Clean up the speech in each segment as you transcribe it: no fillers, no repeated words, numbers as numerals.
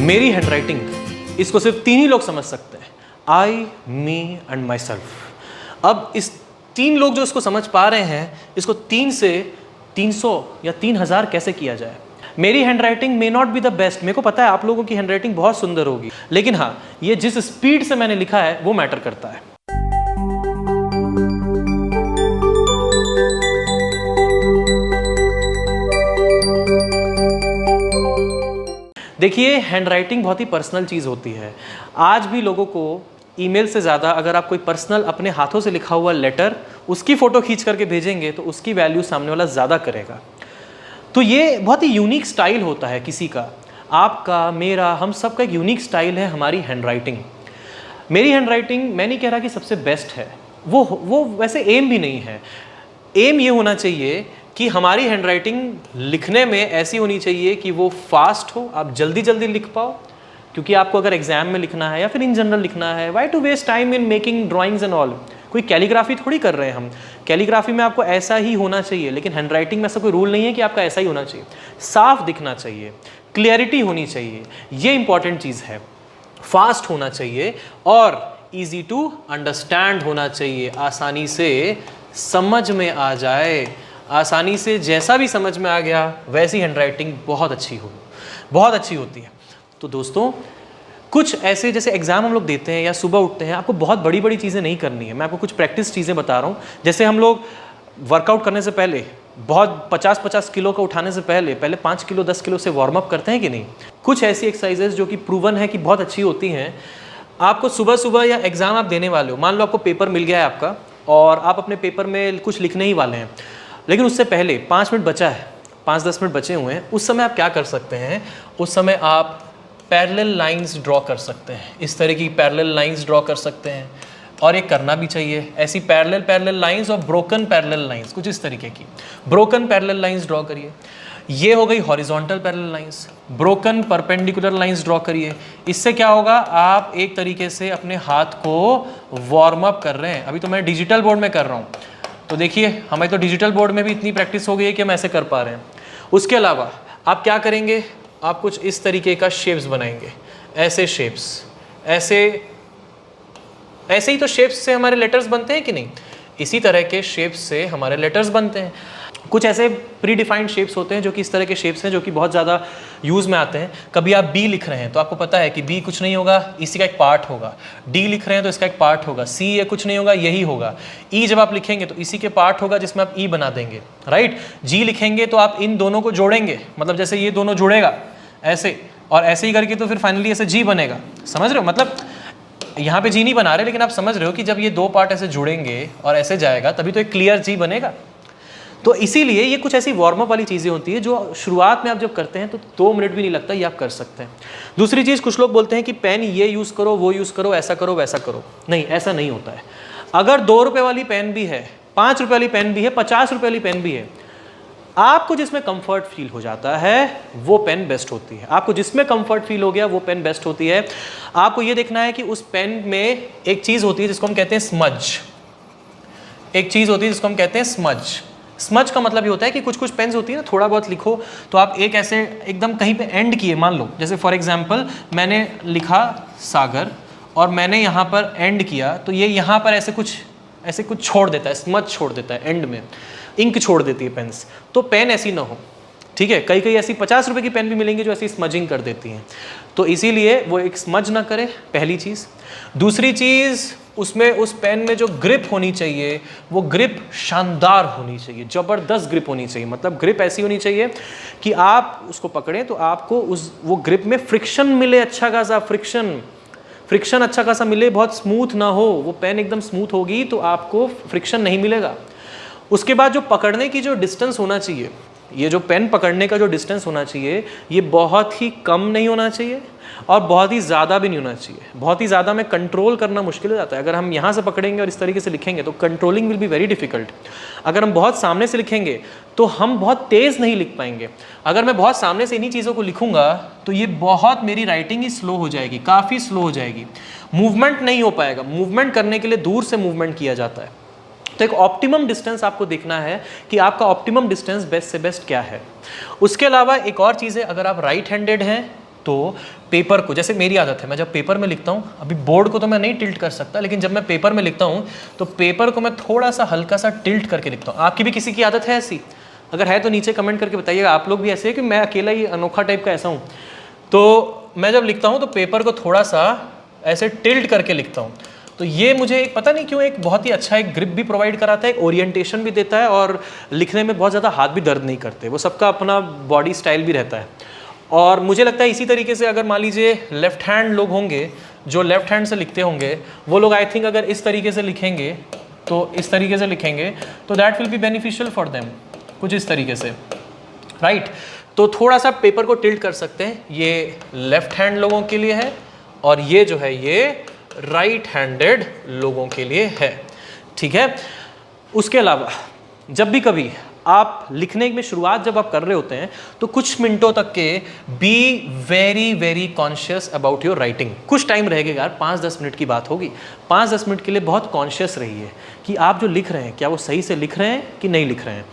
मेरी हैंडराइटिंग, इसको सिर्फ 3 ही लोग समझ सकते हैं, आई, मी एंड माई सेल्फ। अब इस 3 लोग जो इसको समझ पा रहे हैं, इसको 3 से 300 या 3000 कैसे किया जाए। मेरी handwriting may not be the best, मेरे को पता है आप लोगों की हैंडराइटिंग बहुत सुंदर होगी, लेकिन हाँ, ये जिस स्पीड से मैंने लिखा है वो मैटर करता है। देखिए, हैंडराइटिंग बहुत ही पर्सनल चीज़ होती है। आज भी लोगों को ईमेल से ज़्यादा अगर आप कोई पर्सनल अपने हाथों से लिखा हुआ लेटर, उसकी फ़ोटो खींच करके भेजेंगे तो उसकी वैल्यू सामने वाला ज़्यादा करेगा। तो ये बहुत ही यूनिक स्टाइल होता है किसी का, आपका, मेरा, हम सब का एक यूनिक स्टाइल है हमारी हैंडराइटिंग। मेरी हैंडराइटिंग, मैं नहीं कह रहा कि सबसे बेस्ट है, वो वैसे एम भी नहीं है। एम ये होना चाहिए कि हमारी हैंडराइटिंग लिखने में ऐसी होनी चाहिए कि वो फास्ट हो, आप जल्दी जल्दी लिख पाओ, क्योंकि आपको अगर एग्जाम में लिखना है या फिर इन जनरल लिखना है, why to waste time in making drawings and all. कोई कैलीग्राफी थोड़ी कर रहे हैं हम, कैलीग्राफी में आपको ऐसा ही होना चाहिए, लेकिन हैंडराइटिंग में ऐसा कोई रूल नहीं है कि आपका ऐसा ही होना चाहिए। साफ दिखना चाहिए, क्लियरिटी होनी चाहिए, ये इंपॉर्टेंट चीज़ है। फास्ट होना चाहिए और ईजी टू अंडरस्टैंड होना चाहिए, आसानी से समझ में आ जाए, आसानी से जैसा भी समझ में आ गया वैसी हैंडराइटिंग बहुत अच्छी होती है। तो दोस्तों, कुछ ऐसे, जैसे एग्ज़ाम हम लोग देते हैं या सुबह उठते हैं, आपको बहुत बड़ी बड़ी चीज़ें नहीं करनी है, मैं आपको कुछ प्रैक्टिस चीज़ें बता रहा हूँ। जैसे हम लोग वर्कआउट करने से पहले, बहुत 50-50 किलो का उठाने से पहले 5 किलो 10 किलो से वार्म अप करते हैं कि नहीं। कुछ ऐसी एक्सरसाइजेज जो कि प्रूवन है कि बहुत अच्छी होती हैं, आपको सुबह सुबह या एग्ज़ाम आप देने वाले हो, मान लो आपको पेपर मिल गया है आपका और आप अपने पेपर में कुछ लिखने ही वाले हैं, लेकिन उससे पहले 5 मिनट बचा है, 5-10 मिनट बचे हुए हैं, उस समय आप क्या कर सकते हैं, उस समय आप पैरेलल लाइंस ड्रॉ कर सकते हैं। इस तरह की पैरेलल लाइंस ड्रॉ कर सकते हैं, और ये करना भी चाहिए। ऐसी पैरेलल लाइंस और ब्रोकन पैरेलल लाइंस, कुछ इस तरीके की ब्रोकन पैरेलल लाइंस ड्रॉ करिए। ये हो गई horizontal parallel lines. Broken perpendicular lines draw करिए। इससे क्या होगा, आप एक तरीके से अपने हाथ को वार्म अप कर रहे हैं। अभी तो मैं डिजिटल बोर्ड में कर रहा हूँ, तो देखिए हमें तो डिजिटल बोर्ड में भी इतनी प्रैक्टिस हो गई है कि हम ऐसे कर पा रहे हैं। उसके अलावा आप क्या करेंगे, आप कुछ इस तरीके का शेप्स बनाएंगे, ऐसे शेप्स, ऐसे ही तो शेप्स से हमारे लेटर्स बनते हैं कि नहीं। इसी तरह के शेप्स से हमारे लेटर्स बनते हैं। कुछ ऐसे प्री डिफाइंड शेप्स होते हैं जो कि इस तरह के शेप्स हैं, जो कि बहुत ज़्यादा यूज़ में आते हैं। कभी आप बी लिख रहे हैं तो आपको पता है कि बी कुछ नहीं होगा, इसी का एक पार्ट होगा। डी लिख रहे हैं तो इसका एक पार्ट होगा। सी ये कुछ नहीं होगा, यही होगा। ई जब आप लिखेंगे तो इसी के पार्ट होगा जिसमें आप ई बना देंगे, राइट। जी लिखेंगे तो आप इन दोनों को जोड़ेंगे, मतलब जैसे ये दोनों जुड़ेगा ऐसे, और ऐसे ही करके तो फिर फाइनली ऐसे जी बनेगा। समझ रहे हो, मतलब यहाँ पे जी नहीं बना रहे, लेकिन आप समझ रहे हो कि जब ये 2 पार्ट ऐसे जुड़ेंगे और ऐसे जाएगा तभी तो एक क्लियर जी बनेगा। तो इसीलिए ये कुछ ऐसी वार्म अप वाली चीज़ें होती है जो शुरुआत में आप जब करते हैं तो 2 मिनट भी नहीं लगता, ये आप कर सकते हैं। दूसरी चीज़, कुछ लोग बोलते हैं कि पेन ये यूज़ करो, वो यूज़ करो, ऐसा करो, वैसा करो। नहीं, ऐसा नहीं होता है। अगर 2 रुपये वाली पेन भी है, 5 रुपये वाली पेन भी है, 50 रुपये वाली पेन भी है, आपको जिसमें कंफर्ट फील हो जाता है वो पेन बेस्ट होती है। आपको जिसमें कंफर्ट फील हो गया वो पेन बेस्ट होती है। आपको ये देखना है कि उस पेन में एक चीज़ होती है जिसको हम कहते हैं स्मज। एक चीज़ होती है जिसको हम कहते हैं स्मज। स्मज का मतलब ये होता है कि कुछ पेन्स होती है ना, थोड़ा बहुत लिखो तो आप एक ऐसे एकदम कहीं पे एंड किए, मान लो जैसे फॉर एग्जांपल मैंने लिखा सागर और मैंने यहाँ पर एंड किया, तो ये यहाँ पर ऐसे कुछ छोड़ देता है, स्मज छोड़ देता है एंड में, इंक छोड़ देती है पेन्स। तो पेन ऐसी ना हो, ठीक है। कई ऐसी 50 रुपये की पेन भी मिलेंगी जो ऐसी स्मजिंग कर देती हैं, तो इसीलिए वो एक स्मज ना करे, पहली चीज़। दूसरी चीज़, उसमें उस पेन में जो ग्रिप होनी चाहिए वो ग्रिप शानदार होनी चाहिए, ज़बरदस्त ग्रिप होनी चाहिए। मतलब ग्रिप ऐसी होनी चाहिए कि आप उसको पकड़ें तो आपको वो ग्रिप में फ्रिक्शन मिले, अच्छा खासा फ्रिक्शन अच्छा खासा मिले, बहुत स्मूथ ना हो। वो पेन एकदम स्मूथ होगी तो आपको फ्रिक्शन नहीं मिलेगा। उसके बाद जो पकड़ने की जो डिस्टेंस होना चाहिए, ये जो पेन पकड़ने का जो डिस्टेंस होना चाहिए, ये बहुत ही कम नहीं होना चाहिए और बहुत ही ज़्यादा भी नहीं होना चाहिए। बहुत ही ज़्यादा में कंट्रोल करना मुश्किल हो जाता है। अगर हम यहाँ से पकड़ेंगे और इस तरीके से लिखेंगे तो controlling will be very difficult. अगर हम बहुत सामने से लिखेंगे तो हम बहुत तेज़ नहीं लिख पाएंगे। अगर मैं बहुत सामने से इन्हीं चीज़ों को लिखूंगा तो ये बहुत, मेरी राइटिंग ही स्लो हो जाएगी, काफ़ी स्लो हो जाएगी, मूवमेंट नहीं हो पाएगा। मूवमेंट करने के लिए दूर से मूवमेंट किया जाता है। तो एक ऑप्टिमम डिस्टेंस आपको देखना है कि आपका ऑप्टिमम डिस्टेंस बेस्ट से बेस्ट क्या है। उसके अलावा एक और चीज़ है, अगर आप राइट हैंडेड हैं तो पेपर को, जैसे मेरी आदत है, मैं जब पेपर में लिखता हूँ, अभी बोर्ड को तो मैं नहीं टिल्ट कर सकता, लेकिन जब मैं पेपर में लिखता हूँ तो पेपर को मैं थोड़ा सा हल्का सा टिल्ट करके लिखता हूँ। आपकी भी किसी की आदत है ऐसी? अगर है तो नीचे कमेंट करके बताइएगा आप लोग भी ऐसे है कि मैं अकेला ही अनोखा टाइप का ऐसा हूँ। तो मैं जब लिखता हूँ तो पेपर को थोड़ा सा ऐसे टिल्ट करके लिखता हूँ। तो ये मुझे एक पता नहीं क्यों एक बहुत ही अच्छा एक ग्रिप भी प्रोवाइड कराता है, एक ओरिएंटेशन भी देता है, और लिखने में बहुत ज़्यादा हाथ भी दर्द नहीं करते। वो सबका अपना बॉडी स्टाइल भी रहता है। और मुझे लगता है इसी तरीके से अगर मान लीजिए लेफ्ट हैंड लोग होंगे जो लेफ्ट हैंड से लिखते होंगे, वो लोग आई थिंक अगर इस तरीके से लिखेंगे तो इस तरीके से लिखेंगे तो that will be beneficial for them, कुछ इस तरीके से, राइट। तो थोड़ा सा पेपर को टिल्ट कर सकते हैं, ये लेफ्ट हैंड लोगों के लिए है और ये जो है ये राइट हैंडेड लोगों के लिए है, ठीक है। उसके अलावा जब भी कभी आप लिखने में शुरुआत जब आप कर रहे होते हैं तो कुछ मिनटों तक के be very very conscious about your writing. कुछ टाइम रहेगा यार, 5-10 मिनट की बात होगी, 5-10 मिनट के लिए बहुत कॉन्शियस रहिए कि आप जो लिख रहे हैं क्या वो सही से लिख रहे हैं कि नहीं लिख रहे हैं।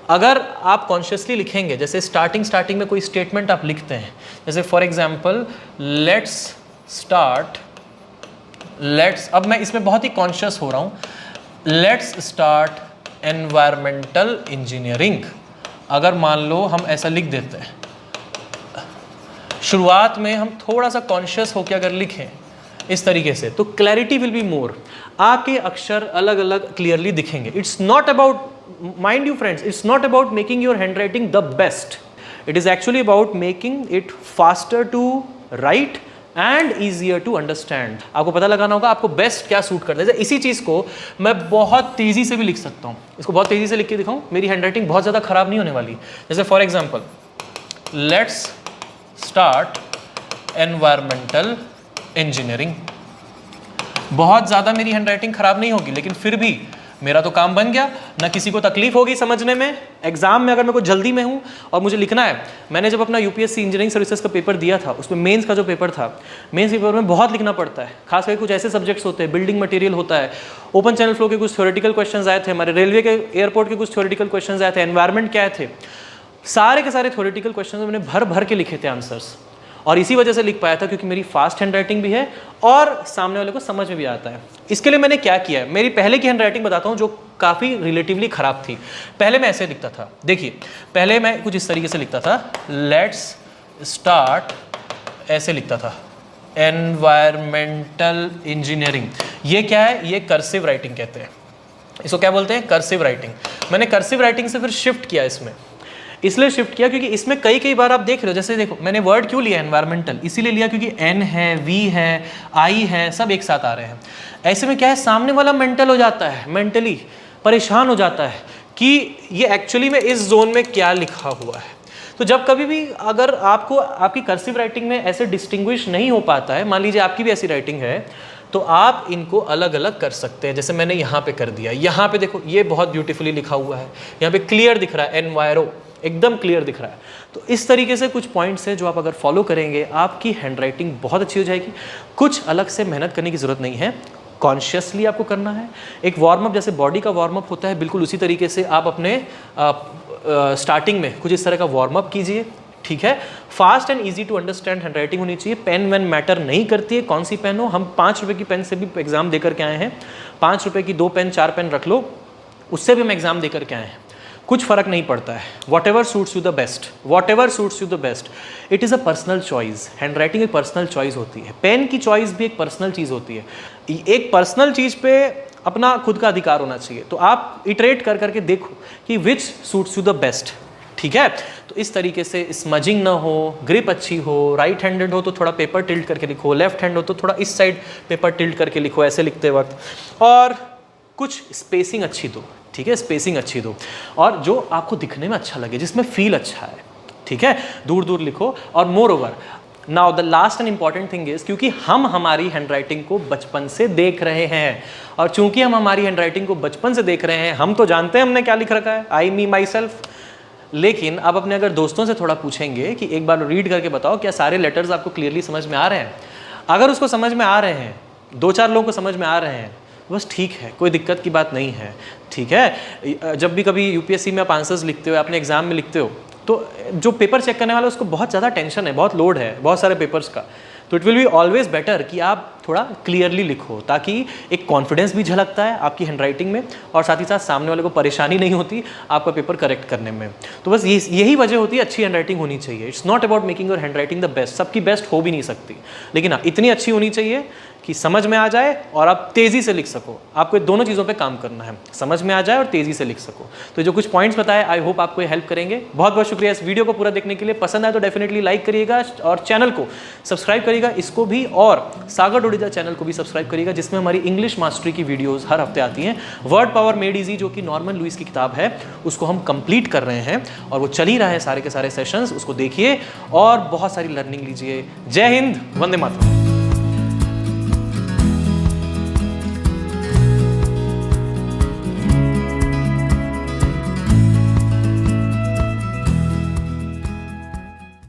अगर आप कॉन्शियसली लिखेंगे, जैसे स्टार्टिंग में कोई स्टेटमेंट आप लिखते हैं, जैसे फॉर एग्जाम्पल लेट्स, अब मैं इसमें बहुत ही कॉन्शियस हो रहा हूँ, लेट्स स्टार्ट एनवायरमेंटल इंजीनियरिंग। अगर मान लो हम ऐसा लिख देते हैं, शुरुआत में हम थोड़ा सा कॉन्शियस होकर अगर लिखें इस तरीके से, तो क्लैरिटी विल बी मोर, आपके अक्षर अलग अलग क्लियरली दिखेंगे। It's not about, mind you friends, it's not about making your handwriting the best, it is actually about making it faster to write and easier to understand. आपको पता लगाना होगा आपको बेस्ट क्या सूट करता है। इसी चीज़ को मैं बहुत तेज़ी से भी लिख सकता हूँ, इसको बहुत तेज़ी से लिख के दिखाऊँ, मेरी हैंड राइटिंग बहुत ज़्यादा ख़राब नहीं होने वाली। जैसे for example let's start environmental engineering, बहुत ज़्यादा मेरी हैंड राइटिंग ख़राब नहीं होगी, लेकिन फिर भी मेरा तो काम बन गया, ना किसी को तकलीफ होगी समझने में। एग्जाम में अगर मैं कुछ जल्दी में हूँ और मुझे लिखना है, मैंने जब अपना यूपीएससी इंजीनियरिंग सर्विसेज का पेपर दिया था, उसमें मेंस का जो पेपर था, मेंस पेपर में बहुत लिखना पड़ता है, खास करके कुछ ऐसे सब्जेक्ट्स होते हैं, बिल्डिंग मटेरियल होता है, ओपन चैनल फ्लो के कुछ थ्योरेटिकल क्वेश्चन आए थे, हमारे रेलवे के एयरपोर्ट के कुछ थ्योरेटिकल क्वेश्चन आए थे, एनवायरमेंट क्या थे, सारे के सारे थ्योरेटिकल क्वेश्चन मैंने भर भर के लिखे थे आंसर्स, और इसी वजह से लिख पाया था क्योंकि मेरी फास्ट हैंड राइटिंग भी है और सामने वाले को समझ में भी आता है। इसके लिए मैंने क्या किया है, मेरी पहले की हैंड राइटिंग बताता हूँ जो काफ़ी रिलेटिवली ख़राब थी। पहले मैं ऐसे लिखता था, देखिए पहले मैं कुछ इस तरीके से लिखता था, लेट्स स्टार्ट, ऐसे लिखता था एनवायरमेंटल इंजीनियरिंग। ये क्या है, ये कर्सिव राइटिंग कहते हैं, इसको क्या बोलते हैं, कर्सिव राइटिंग। मैंने कर्सिव राइटिंग से फिर शिफ्ट किया, इसमें इसलिए शिफ्ट किया क्योंकि इसमें कई बार आप देख रहे हो, जैसे देखो मैंने वर्ड क्यों लिया एनवायरमेंटल, इसीलिए लिया क्योंकि एन है, वी है, आई है, सब एक साथ आ रहे हैं। ऐसे में क्या है, सामने वाला मेंटल हो जाता है, मेंटली परेशान हो जाता है कि ये एक्चुअली में इस जोन में क्या लिखा हुआ है। तो जब कभी भी अगर आपको आपकी कर्सिव राइटिंग में ऐसे डिस्टिंग्विश नहीं हो पाता है, मान लीजिए आपकी भी ऐसी राइटिंग है, तो आप इनको अलग अलग कर सकते हैं। जैसे मैंने यहाँ पे कर दिया, यहाँ पे देखो ये बहुत ब्यूटीफुली लिखा हुआ है, यहाँ पे क्लियर दिख रहा है, एनवायरो एकदम क्लियर दिख रहा है। तो इस तरीके से कुछ पॉइंट्स हैं जो आप अगर फॉलो करेंगे, आपकी हैंडराइटिंग बहुत अच्छी हो जाएगी। कुछ अलग से मेहनत करने की ज़रूरत नहीं है, कॉन्शियसली आपको करना है। एक वार्म अप, जैसे बॉडी का वार्म अप होता है, बिल्कुल उसी तरीके से आप अपने स्टार्टिंग में कुछ इस तरह का वार्म अप कीजिए, ठीक है। Fast and easy to understand handwriting होनी चाहिए। पेन वैन मैटर नहीं करती है, कौन सी पेन हो। हम 5 रुपये की पेन से भी एग्जाम देकर के आए हैं, 5 रुपये की 2 पेन 4 पेन रख लो, उससे भी हम एग्जाम देकर के आए हैं, कुछ फर्क नहीं पड़ता है। What ever suits you the best, what ever suits you the best, it is a personal choice. Hand writing एक पर्सनल चॉइस होती है, पेन की चॉइस भी एक पर्सनल चीज़ होती है। एक पर्सनल चीज़ पे अपना खुद का अधिकार होना चाहिए। तो आप इटरेट कर करके देखो कि विच सूट्स यू द बेस्ट, ठीक है। तो इस तरीके से स्मजिंग ना हो, ग्रिप अच्छी हो, राइट हैंडेड हो तो थोड़ा पेपर टिल्ट करके लिखो, लेफ्ट हैंड हो तो थोड़ा इस साइड पेपर टिल्ट करके लिखो ऐसे लिखते वक्त, और कुछ स्पेसिंग अच्छी दो, ठीक है, स्पेसिंग अच्छी दो, और जो आपको दिखने में अच्छा लगे, जिसमें फील अच्छा है, ठीक है, दूर दूर लिखो। और more over now the last and important thing is, क्योंकि हम हमारी हैंडराइटिंग को बचपन से देख रहे हैं, और चूंकि हम हमारी हैंडराइटिंग को बचपन से देख रहे हैं, हम तो जानते हैं हमने क्या लिख रखा है, आई मी माई सेल्फ। लेकिन आप अपने अगर दोस्तों से थोड़ा पूछेंगे कि एक बार रीड करके बताओ क्या सारे लेटर्स आपको क्लियरली समझ में आ रहे हैं। अगर उसको समझ में आ रहे हैं, 2-4 लोगों को समझ में आ रहे हैं, बस ठीक है, कोई दिक्कत की बात नहीं है, ठीक है। जब भी कभी यूपीएससी में आप आंसर्स लिखते हो, अपने एग्जाम में लिखते हो, तो जो पेपर चेक करने वाला है उसको बहुत ज़्यादा टेंशन है, बहुत लोड है, बहुत सारे पेपर्स का। तो it will be always better कि आप थोड़ा क्लियरली लिखो, ताकि एक कॉन्फिडेंस भी झलकता है आपकी हैंडराइटिंग में, और साथ ही साथ सामने वाले को परेशानी नहीं होती आपका पेपर करेक्ट करने में। तो बस यही वजह होती है अच्छी हैंडराइटिंग होनी चाहिए। It's not about making your handwriting the best, सबकी बेस्ट हो भी नहीं सकती, लेकिन हाँ इतनी अच्छी होनी चाहिए कि समझ में आ जाए और आप तेज़ी से लिख सको। आपको दोनों चीज़ों पे काम करना है, समझ में आ जाए और तेज़ी से लिख सको। तो जो कुछ पॉइंट्स बताए आई होप आपको हेल्प करेंगे। बहुत बहुत शुक्रिया इस वीडियो को पूरा देखने के लिए। पसंद आए तो डेफिनेटली लाइक करिएगा और चैनल को सब्सक्राइब करिएगा, इसको भी, और सागर डोडेजा चैनल को भी सब्सक्राइब करिएगा, जिसमें हमारी इंग्लिश मास्टरी की वीडियोज़ हर हफ्ते आती हैं। वर्ड पावर मेड ईजी जो कि नॉर्मन लुइस की किताब है, उसको हम कंप्लीट कर रहे हैं और वो चल ही रहा है सारे के सारे सेशंस, उसको देखिए और बहुत सारी लर्निंग लीजिए। जय हिंद, वंदे मातरम।